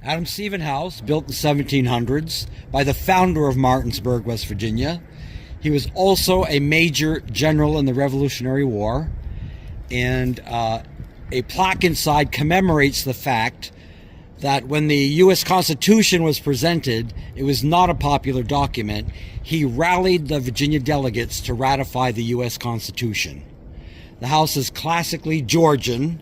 Adam Stephen House, built in the 1700s by the founder of Martinsburg, West Virginia. He was also a major general in the Revolutionary War, and a plaque inside commemorates the fact that when the U.S. Constitution was presented, it was not a popular document. He rallied the Virginia delegates to ratify the U.S. Constitution. The house is classically Georgian.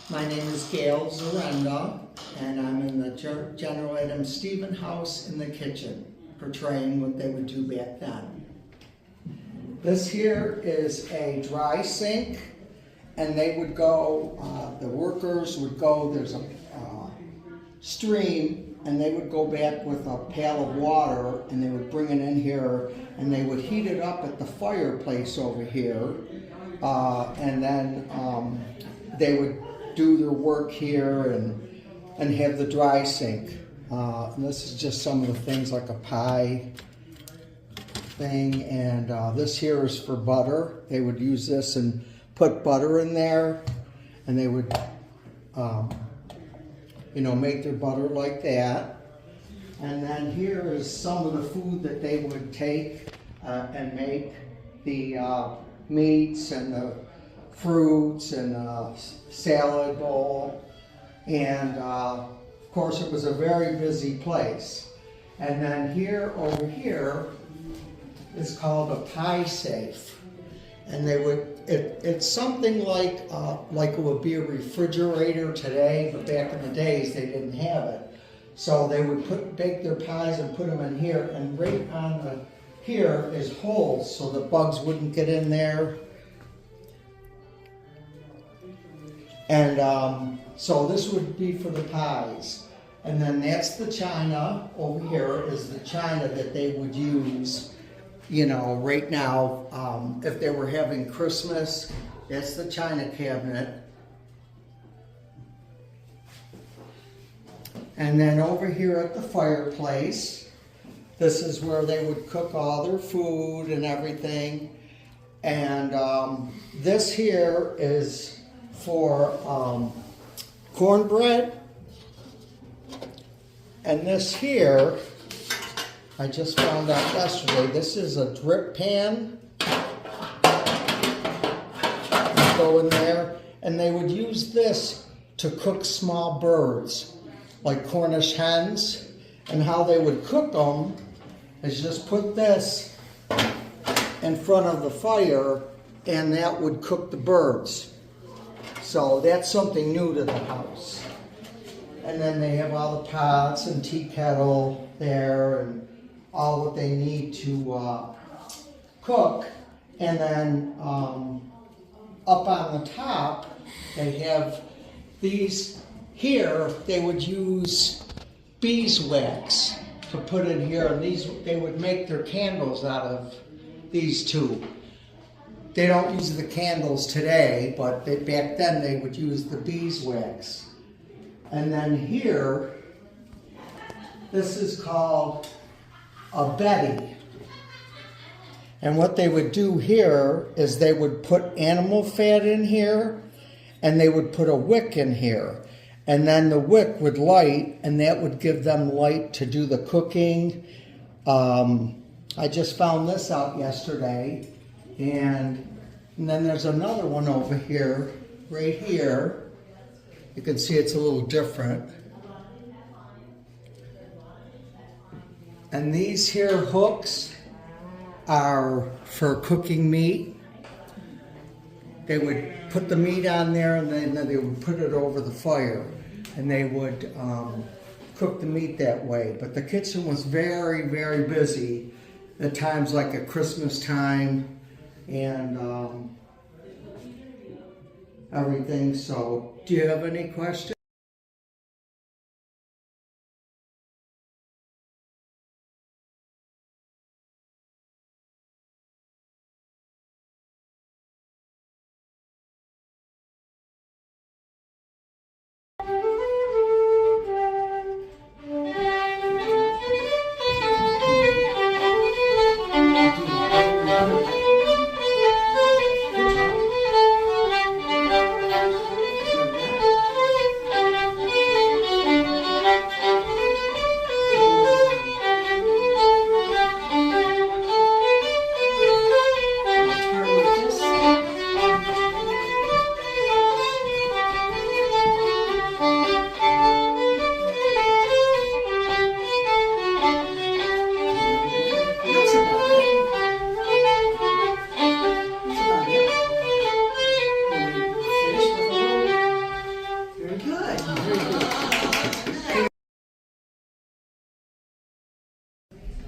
My name is Gail, and I'm in the General Adam Stephen House in the kitchen, portraying what they would do back then. This here is a dry sink, and they would go, the workers would go, there's a stream, and they would go back with a pail of water, and they would bring it in here, and they would heat it up at the fireplace over here, and then they would do their work here and have the dry sink. And this is just some of the things like a pie thing, and this here is for butter. They would use this and put butter in there, and they would make their butter like that. And then here is some of the food that they would take and make the meats and the fruits and salad bowl, and of course it was a very busy place. And then here, over here, is called a pie safe, and they would, it's something like it would be a refrigerator today, but back in the days they didn't have it. So they would bake their pies and put them in here, and right on the here is holes so the bugs wouldn't get in there. And so this would be for the pies. And then that's the china. Over here is the china that they would use, right now, if they were having Christmas. That's the china cabinet. And then over here at the fireplace, this is where they would cook all their food and everything. And this here is for cornbread, and this here, I just found out yesterday, this is a drip pan. Go in there, and they would use this to cook small birds, like Cornish hens. And how they would cook them is just put this in front of the fire, and that would cook the birds. So that's something new to the house. And then they have all the pots and tea kettle there and all what they need to cook. And then up on the top, they have these here. They would use beeswax to put in here, and they would make their candles out of these two. They don't use the candles today, but back then they would use the beeswax. And then here, this is called a Betty. And what they would do here is they would put animal fat in here, and they would put a wick in here. And then the wick would light, and that would give them light to do the cooking. I just found this out yesterday. And then there's another one over here, right here. You can see it's a little different. And these here hooks are for cooking meat. They would put the meat on there, and then they would put it over the fire, and they would cook the meat that way. But the kitchen was very, very busy at times like at Christmas time and everything. So, do you have any questions?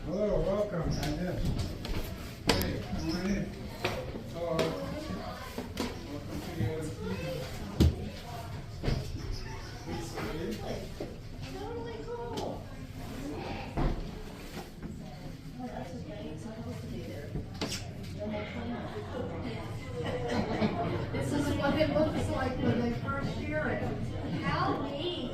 Hello, welcome. Hey, come on in. Welcome to the evening. Please sit in. Totally cool. This is what it looks like when they first hear it. How neat.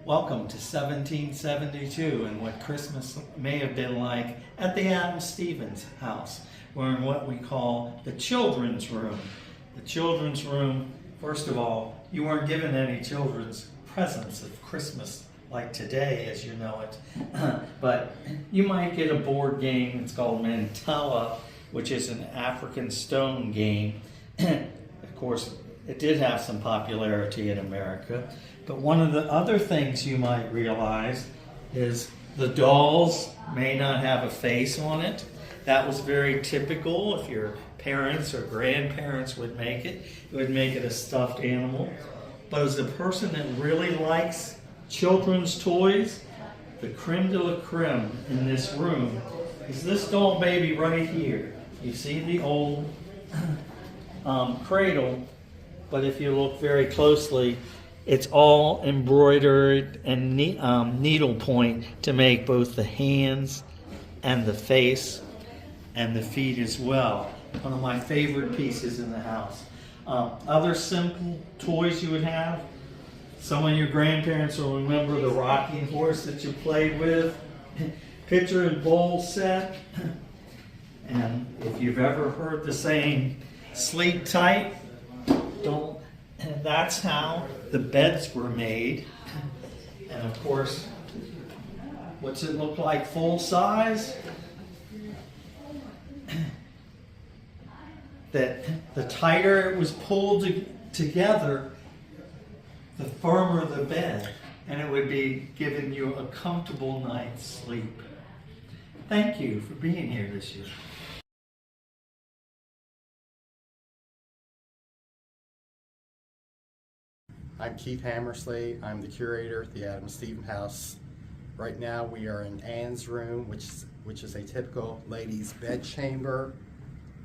Welcome to 1772 and what Christmas may have been like at the Adam Stevens house. We're in what we call the children's room. The children's room, first of all, you weren't given any children's presents of Christmas like today as you know it, but you might get a board game. It's called Mantella, which is an African stone game. Of course, it did have some popularity in America. But one of the other things you might realize is the dolls may not have a face on it. That was very typical. If your parents or grandparents would make it, it would make it a stuffed animal. But as a person that really likes children's toys, the creme de la creme in this room is this doll baby right here. You see the old cradle, but if you look very closely, it's all embroidered and needlepoint to make both the hands and the face. and the feet as well. One of my favorite pieces in the house. Other simple toys you would have. Some of your grandparents will remember the rocking horse that you played with. Pitcher and bowl set. And if you've ever heard the saying, sleep tight, don't, and that's how the beds were made. And of course, what's it look like full size? That the tighter it was pulled together, the firmer the bed, and it would be giving you a comfortable night's sleep. Thank you for being here this year. I'm Keith Hammersley. I'm the curator at the Adam Stevens House. Right now we are in Anne's room, which is a typical ladies' bed chamber.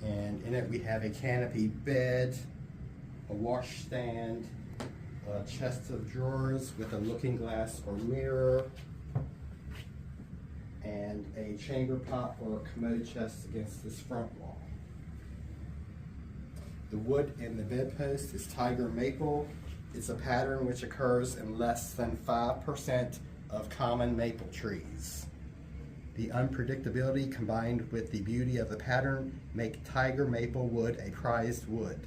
And in it we have a canopy bed, a washstand, a chest of drawers with a looking glass or mirror, and a chamber pot or a commode chest against this front wall. The wood in the bedpost is tiger maple. It's a pattern which occurs in less than 5% of common maple trees. The unpredictability combined with the beauty of the pattern make tiger maple wood a prized wood.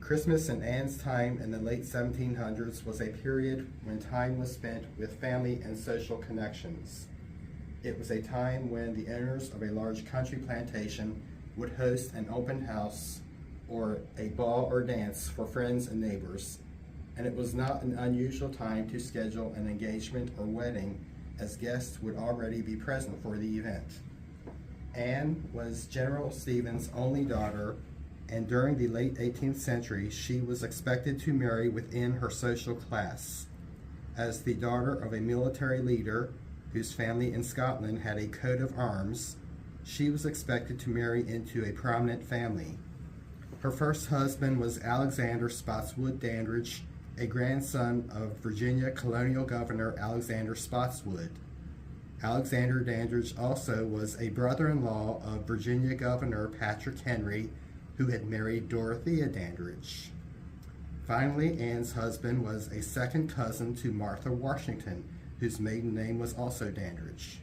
Christmas in Anne's time in the late 1700s was a period when time was spent with family and social connections. It was a time when the owners of a large country plantation would host an open house or a ball or dance for friends and neighbors, and it was not an unusual time to schedule an engagement or wedding, as guests would already be present for the event. Anne was General Stevens' only daughter, and during the late 18th century, she was expected to marry within her social class. As the daughter of a military leader whose family in Scotland had a coat of arms, she was expected to marry into a prominent family. Her first husband was Alexander Spotswood Dandridge, a grandson of Virginia Colonial Governor Alexander Spotswood. Alexander Dandridge also was a brother-in-law of Virginia Governor Patrick Henry, who had married Dorothea Dandridge. Finally, Anne's husband was a second cousin to Martha Washington, whose maiden name was also Dandridge.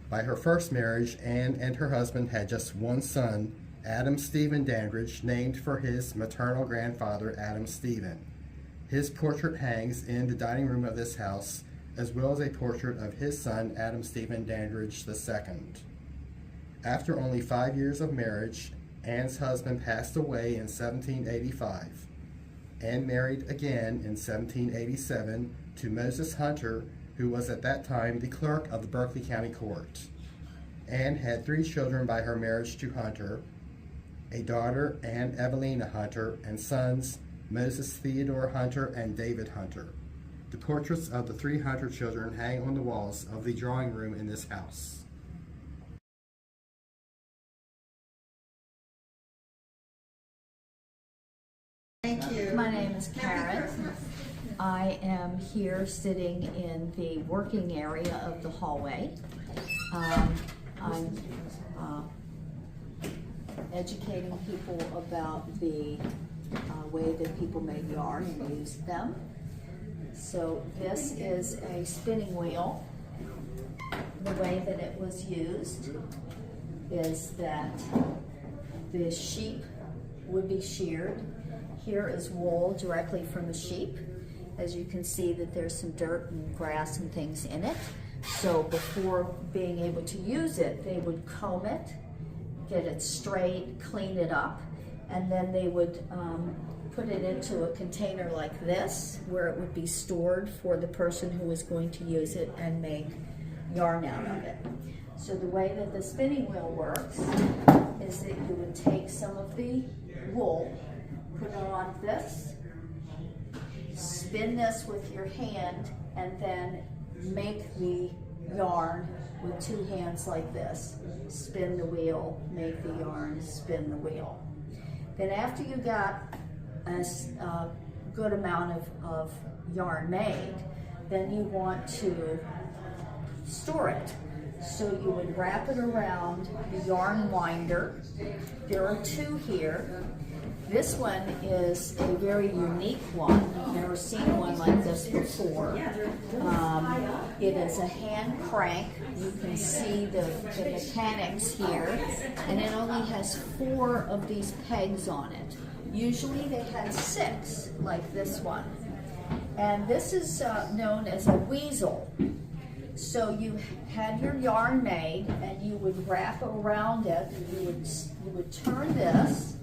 By her first marriage, Anne and her husband had just one son, Adam Stephen Dandridge, named for his maternal grandfather, Adam Stephen. His portrait hangs in the dining room of this house, as well as a portrait of his son, Adam Stephen Dandridge II. After only 5 years of marriage, Anne's husband passed away in 1785. Anne married again in 1787 to Moses Hunter, who was at that time the clerk of the Berkeley County Court. Anne had 3 children by her marriage to Hunter, a daughter, Anne Evelina Hunter, and sons, Moses Theodore Hunter and David Hunter. The portraits of the 3 Hunter children hang on the walls of the drawing room in this house. Thank you. My name is Karen. I am here sitting in the working area of the hallway. I'm educating people about the way that people make yarn and use them. So this is a spinning wheel. The way that it was used is that the sheep would be sheared. Here is wool directly from a sheep. As you can see that there's some dirt and grass and things in it. So before being able to use it, they would comb it, get it straight, clean it up, and then they would put it into a container like this, where it would be stored for the person who was going to use it and make yarn out of it. So the way that the spinning wheel works is that you would take some of the wool, put it on this, spin this with your hand, and then make the yarn with 2 hands like this. Spin the wheel, make the yarn, spin the wheel. Then after you got a good amount of yarn made, then you want to store it. So you would wrap it around the yarn winder. There are two here. This one is a very unique one. I've never seen one like this before. It is a hand crank. You can see the mechanics here, and it only has 4 of these pegs on it. Usually they had 6, like this one. And this is known as a weasel. So you had your yarn made, and you would wrap around it. You would turn this,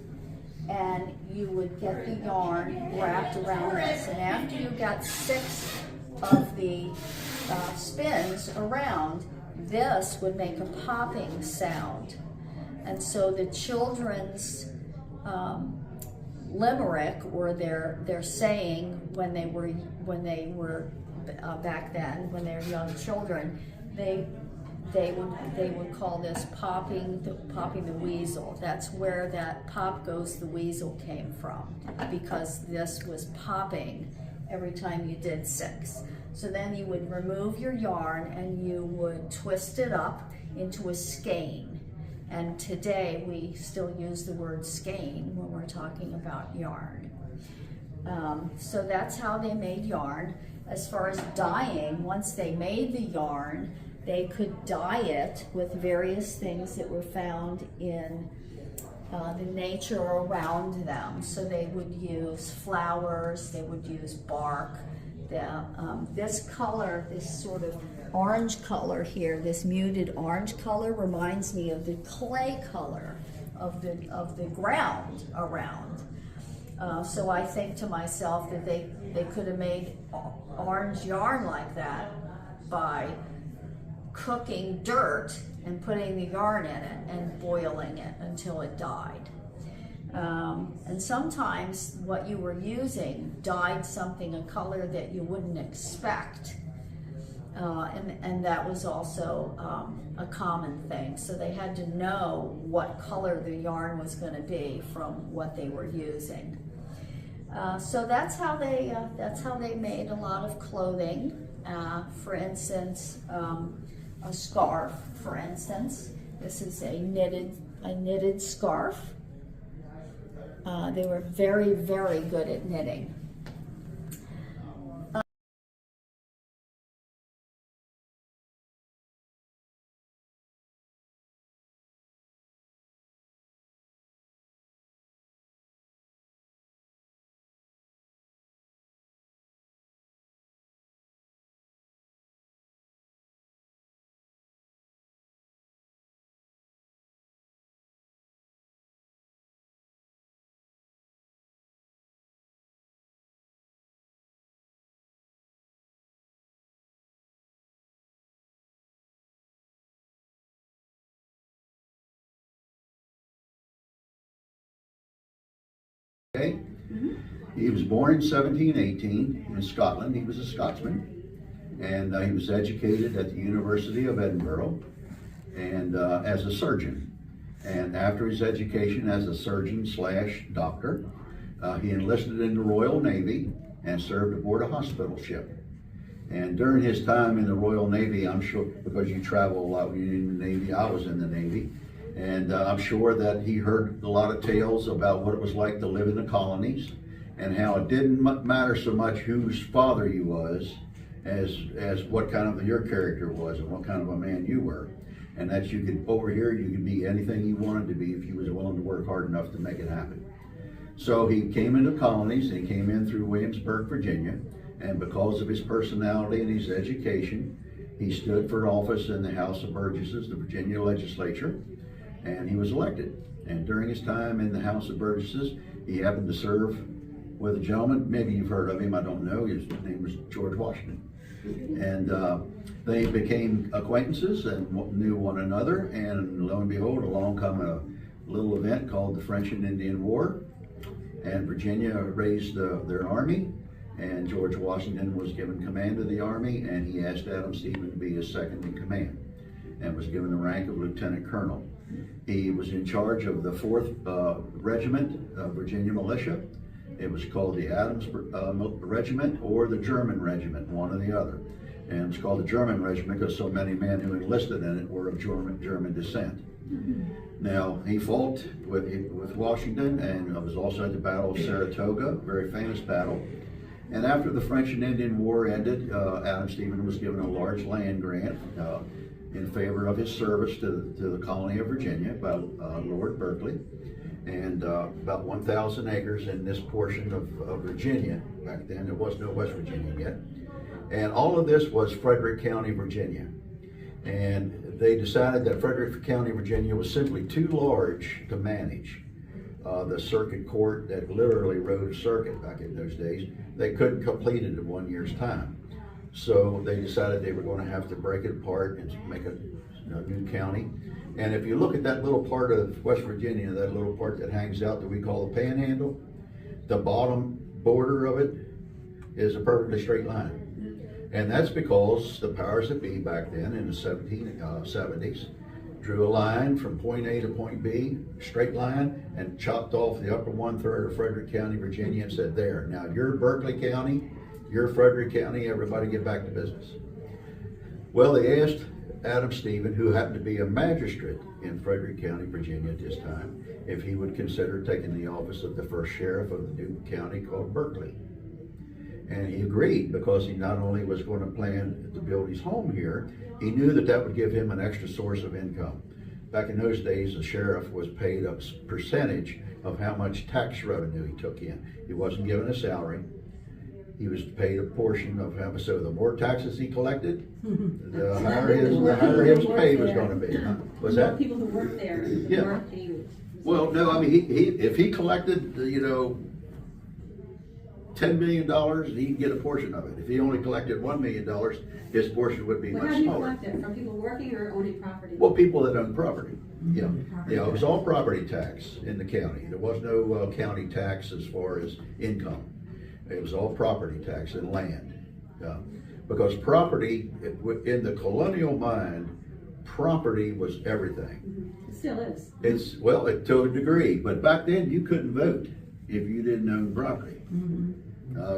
and you would get the yarn wrapped around this. And after you got 6 of the spins around, this would make a popping sound. And so the children's limerick, or their saying when they were back then, when they were young children, they would call this popping the weasel. That's where that pop goes the weasel came from, because this was popping every time you did 6. So then you would remove your yarn and you would twist it up into a skein. And today we still use the word skein when we're talking about yarn. So that's how they made yarn. As far as dyeing, once they made the yarn, they could dye it with various things that were found in the nature around them. So they would use flowers, they would use bark. This color, this sort of orange color here, this muted orange color, reminds me of the clay color of the ground around. So I think to myself that they could have made orange yarn like that by cooking dirt and putting the yarn in it and boiling it until it dyed. And sometimes what you were using dyed something a color that you wouldn't expect. And that was also a common thing. So they had to know what color the yarn was going to be from what they were using. So that's how they made a lot of clothing. For instance, a scarf. For instance, this is a knitted scarf. They were very, very good at knitting. Okay. He was born in 1718 in Scotland. He was a Scotsman, and he was educated at the University of Edinburgh and as a surgeon. And after his education as a surgeon / doctor, he enlisted in the Royal Navy and served aboard a hospital ship. And during his time in the Royal Navy, I'm sure, because you travel a lot when you're in the Navy, I was in the Navy, and I'm sure that he heard a lot of tales about what it was like to live in the colonies, and how it didn't matter so much whose father you was as what kind of your character was and what kind of a man you were. And that you could, over here, you could be anything you wanted to be if you was willing to work hard enough to make it happen. So he came into colonies, and he came in through Williamsburg, Virginia, and because of his personality and his education, he stood for office in the House of Burgesses, the Virginia legislature, and he was elected. And during his time in the House of Burgesses, he happened to serve with a gentleman, maybe you've heard of him, I don't know, his name was George Washington. And they became acquaintances and knew one another, and lo and behold, along come a little event called the French and Indian War, and Virginia raised their army, and George Washington was given command of the army, and he asked Adam Stephen to be his second in command, and was given the rank of lieutenant colonel. He was in charge of the 4th Regiment of Virginia Militia. It was called the Adams Regiment or the German Regiment, one or the other. And it's called the German Regiment because so many men who enlisted in it were of German descent. Now, he fought with Washington, and was also at the Battle of Saratoga, a very famous battle. And after the French and Indian War ended, Adam Stevens was given a large land grant in favor of his service to the colony of Virginia by Lord Berkeley, and about 1,000 acres in this portion of Virginia. Back then, there was no West Virginia yet. And all of this was Frederick County, Virginia. And they decided that Frederick County, Virginia was simply too large to manage. The circuit court that literally rode a circuit back in those days, they couldn't complete it in 1 year's time. So they decided they were going to have to break it apart and make a new county. And if you look at that little part of West Virginia, that little part that hangs out that we call the Panhandle, the bottom border of it is a perfectly straight line. And that's because the powers that be back then in the 1770s drew a line from point A to point B, straight line, and chopped off the upper 1/3 of Frederick County, Virginia, and said, there, now you're Berkeley County, you're Frederick County, everybody get back to business. Well, they asked Adam Stevens, who happened to be a magistrate in Frederick County, Virginia at this time, if he would consider taking the office of the first sheriff of the new county called Berkeley. And he agreed because he not only was going to plan to build his home here, he knew that that would give him an extra source of income. Back in those days, the sheriff was paid a percentage of how much tax revenue he took in. He wasn't given a salary. He was paid a portion of how much. So the more taxes he collected, the higher his pay was going to be. Was that people who work there? Yeah. Well, no, I mean, if he collected, $10 million, he'd get a portion of it. If he only collected $1 million, his portion would be much How do you smaller. collect it? From people working or owning property? Well, people that own property. Yeah, it was all property tax in the county. There was no county tax as far as income. It was all property tax and land. Because property, in the colonial mind, property was everything. It still is. It's, well, to a degree, but back then you couldn't vote if you didn't own property.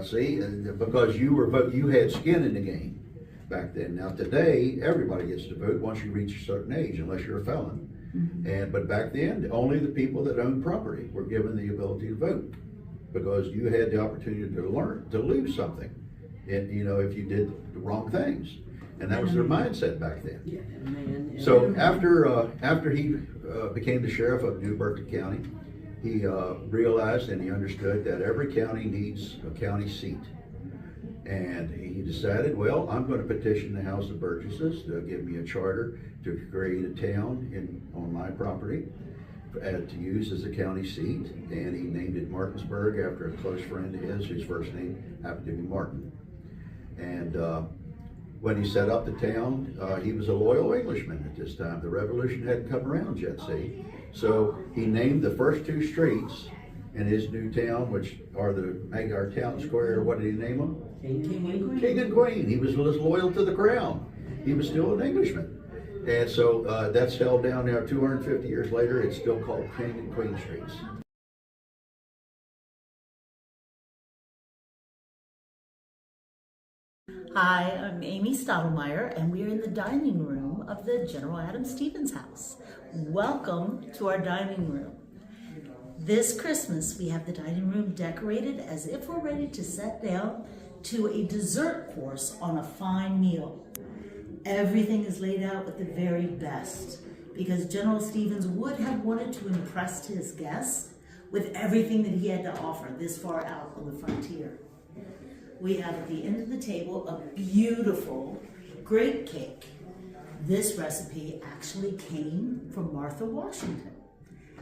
See, because you had skin in the game back then. Now today, everybody gets to vote once you reach a certain age, unless you're a felon. But back then, only the people that owned property were given the ability to vote, because you had the opportunity to lose something, if you did the wrong things, and that was their mindset back then. So after he became the sheriff of New Berkeley County, he realized and he understood that every county needs a county seat. And he decided, well, I'm going to petition the House of Burgesses to give me a charter to create a town on my property to use as a county seat. And he named it Martinsburg after a close friend of his whose first name happened to be Martin. And when he set up the town, he was a loyal Englishman at this time. The revolution hadn't come around yet, see? So he named the first 2 streets in his new town, which are make our town square. What did he name them? King and Queen. He was loyal to the crown. He was still an Englishman. And so that's held down now 250 years later. It's still called King and Queen Streets. Hi, I'm Amy Stottlemyre, and we're in the dining room of the General Adam Stevens house. Welcome to our dining room. This Christmas, we have the dining room decorated as if we're ready to sit down to a dessert course on a fine meal. Everything is laid out with the very best, because General Stevens would have wanted to impress his guests with everything that he had to offer this far out on the frontier. We have at the end of the table a beautiful grape cake. This recipe actually came from Martha Washington,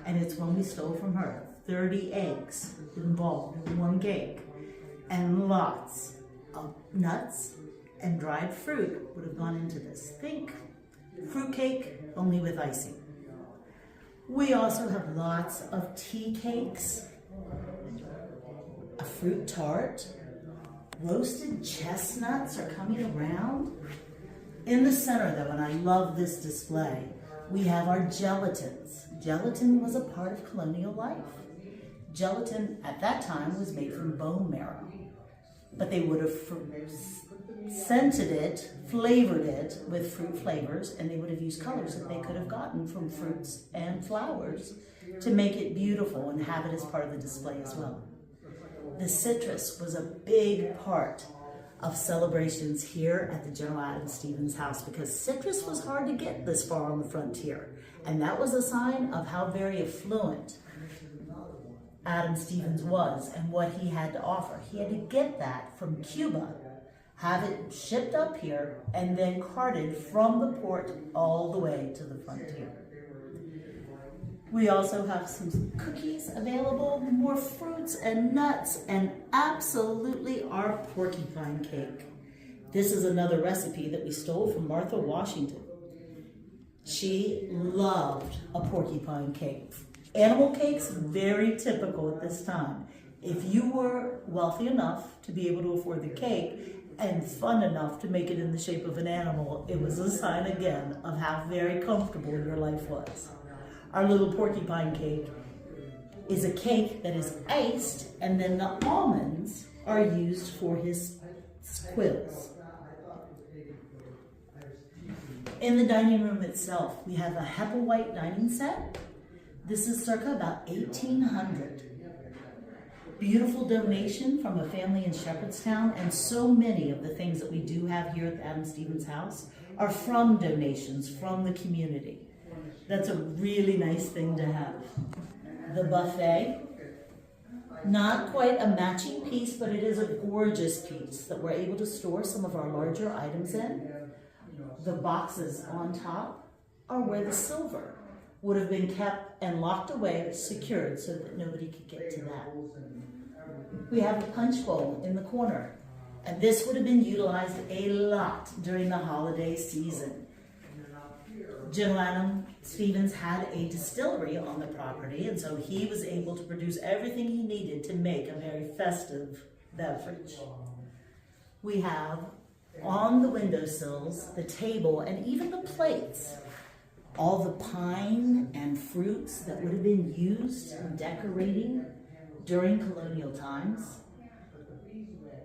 and it's one we stole from her. 30 eggs involved in one cake, and lots of nuts and dried fruit would have gone into this. Think fruit cake, only with icing. We also have lots of tea cakes, a fruit tart, roasted chestnuts are coming around. In the center though, and I love this display, we have our gelatins. Gelatin was a part of colonial life. Gelatin at that time was made from bone marrow. but they would have scented it, flavored it with fruit flavors, and they would have used colors that they could have gotten from fruits and flowers to make it beautiful and have it as part of the display as well. The citrus was a big part of celebrations here at the General Adam Stevens house because citrus was hard to get this far on the frontier, and that was a sign of how very affluent Adam Stevens was and what he had to offer. He had to get that from Cuba, have it shipped up here, and then carted from the port all the way to the frontier. We also have some cookies available, more fruits and nuts, and absolutely our porcupine cake. This is another recipe that we stole from Martha Washington. She loved a porcupine cake. Animal cakes, very typical at this time. If you were wealthy enough to be able to afford the cake and fun enough to make it in the shape of an animal, it was a sign again of how very comfortable your life was. Our little porcupine cake is a cake that is iced, and then the almonds are used for his quills. In the dining room itself, we have a Hepplewhite dining set. This is circa about 1800. Beautiful donation from a family in Shepherdstown, and so many of the things that we do have here at the Adam Stevens house are from donations from the community. That's a really nice thing to have. The buffet, not quite a matching piece, but it is a gorgeous piece that we're able to store some of our larger items in. The boxes on top are where the silver would have been kept and locked away, secured so that nobody could get to that. We have a punch bowl in the corner, and this would have been utilized a lot during the holiday season. General Adam Stevens had a distillery on the property, and so he was able to produce everything he needed to make a very festive beverage. We have on the windowsills, the table, and even the plates, all the pine and fruits that would have been used in decorating during colonial times.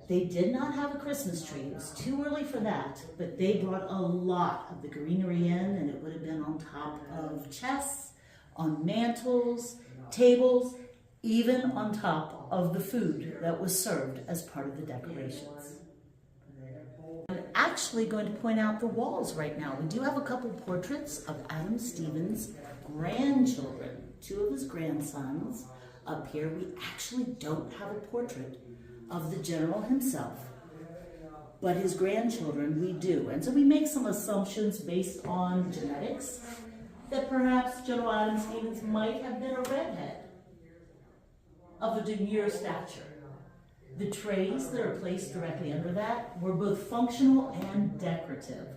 They did not have a Christmas tree. It was too early for that, but they brought a lot of the greenery in, and it would have been on top of chests, on mantles, tables, even on top of the food that was served as part of the decorations. I'm actually going to point out the walls right now. We do have a couple portraits of Adam Stevens' grandchildren, two of his grandsons. Up here, we actually don't have a portrait of the general himself, but his grandchildren we do. And so we make some assumptions based on genetics that perhaps General Adam Stevens might have been a redhead of a demure stature. The trays that are placed directly under that were both functional and decorative,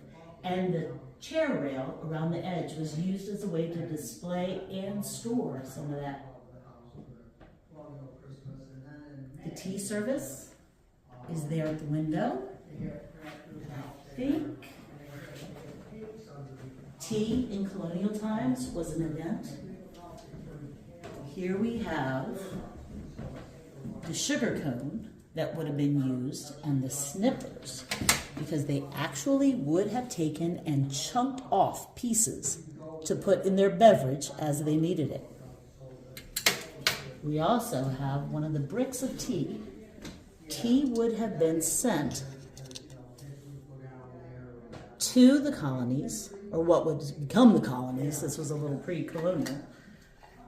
and the chair rail around the edge was used as a way to display and store some of that. The tea service is there at the window. I think tea in colonial times was an event. Here we have the sugar cone that would have been used and the snippers, because they actually would have taken and chunked off pieces to put in their beverage as they needed it. We also have one of the bricks of tea. Tea would have been sent to the colonies, or what would become the colonies. This was a little pre-colonial,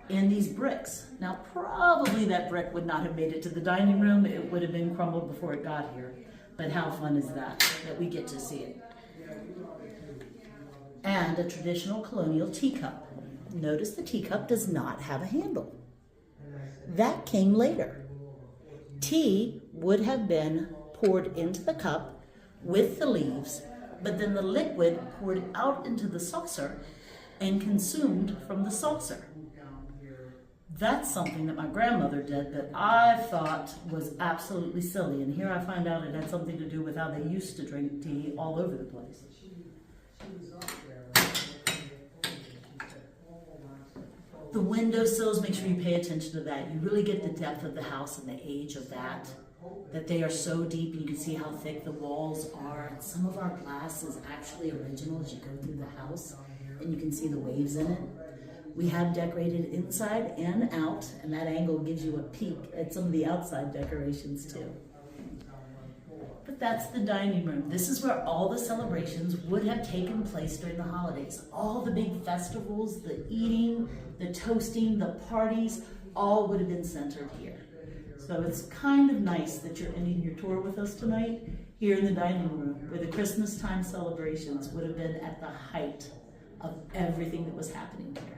in these bricks. Now, probably that brick would not have made it to the dining room. It would have been crumbled before it got here. But how fun is that we get to see it? And a traditional colonial teacup. Notice the teacup does not have a handle. That came later. Tea would have been poured into the cup with the leaves, but then the liquid poured out into the saucer and consumed from the saucer. That's something that my grandmother did that I thought was absolutely silly, and here I find out it had something to do with how they used to drink tea all over the place. The windowsills, make sure you pay attention to that. You really get the depth of the house and the age of that. that they are so deep, and you can see how thick the walls are. Some of our glass is actually original as you go through the house, and you can see the waves in it. We have decorated inside and out, and that angle gives you a peek at some of the outside decorations too. But that's the dining room. This is where all the celebrations would have taken place during the holidays. All the big festivals, the eating, the toasting, the parties, all would have been centered here. So it's kind of nice that you're ending your tour with us tonight here in the dining room, where the Christmas time celebrations would have been at the height of everything that was happening here.